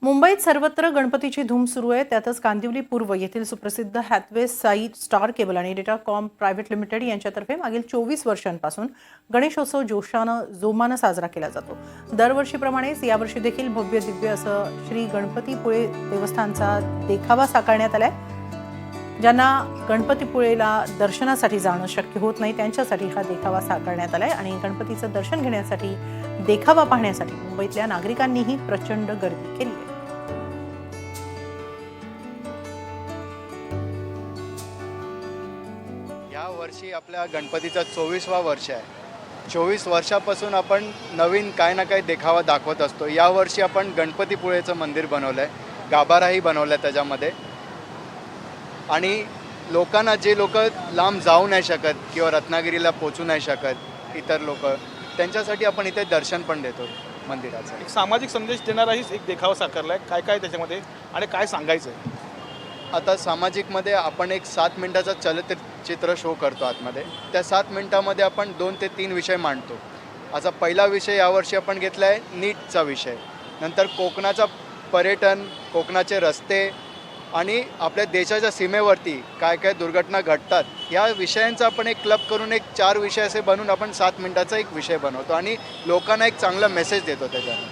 मुंबईत सर्वत्र गणपतीची धूम सुरू आहे. त्यातच कांदिवली पूर्व येथील सुप्रसिद्ध हॅथवे साई स्टार केबल आणि डेटाकॉम प्रायव्हेट लिमिटेड यांच्यातर्फे मागील 24 वर्षांपासून गणेशोत्सव जोमानं साजरा केला जातो. दरवर्षीप्रमाणेच यावर्षी देखील भव्य दिव्य असं श्री गणपतीपुळे देवस्थानचा देखावा साकारण्यात आलाय. ज्यांना गणपतीपुळेला दर्शनासाठी जाणं शक्य होत नाही त्यांच्यासाठी हा देखावा साकारण्यात आलाय आणि गणपतीचं दर्शन घेण्यासाठी देखावा पाहण्यासाठी मुंबईतल्या नागरिकांनीही प्रचंड गर्दी केली आहे. या वर्षी आपल्या गणपतीचा 24वा वर्ष आहे. 24 वर्षापासून आपण नवीन काय ना काही देखावा दाखवत असतो. यावर्षी आपण गणपतीपुळेचं मंदिर बनवलं आहे, गाभाराही बनवला आहे त्याच्यामध्ये. आणि लोकांना जे लोक लांब जाऊ नाही शकत किंवा रत्नागिरीला पोचू नाही शकत इतर लोक, त्यांच्यासाठी आपण इथे दर्शन पण देतो मंदिराचं. एक सामाजिक संदेश देणाराही एक देखावा साकारला आहे. काय काय त्याच्यामध्ये आणि काय सांगायचं आहे? आता सामाजिकमध्ये आपण एक 7 मिनिटाचा चलचित्र शो करतो आतमध्ये. त्या 7 मिनिटामध्ये आपण 2 ते 3 विषय मांडतो. असा पहिला विषय यावर्षी आपण घेतला आहे नीटचा विषय. नंतर कोकणाचा पर्यटन, कोकणाचे रस्ते आणि आपल्या देशाच्या सीमेवरती काय काय दुर्घटना घडतात या विषयांचा आपण एक क्लब करून एक 4 विषय असे बनवून आपण 7 मिनिटाचा एक विषय बनवतो आणि लोकांना एक चांगला मेसेज देतो त्याच्यात.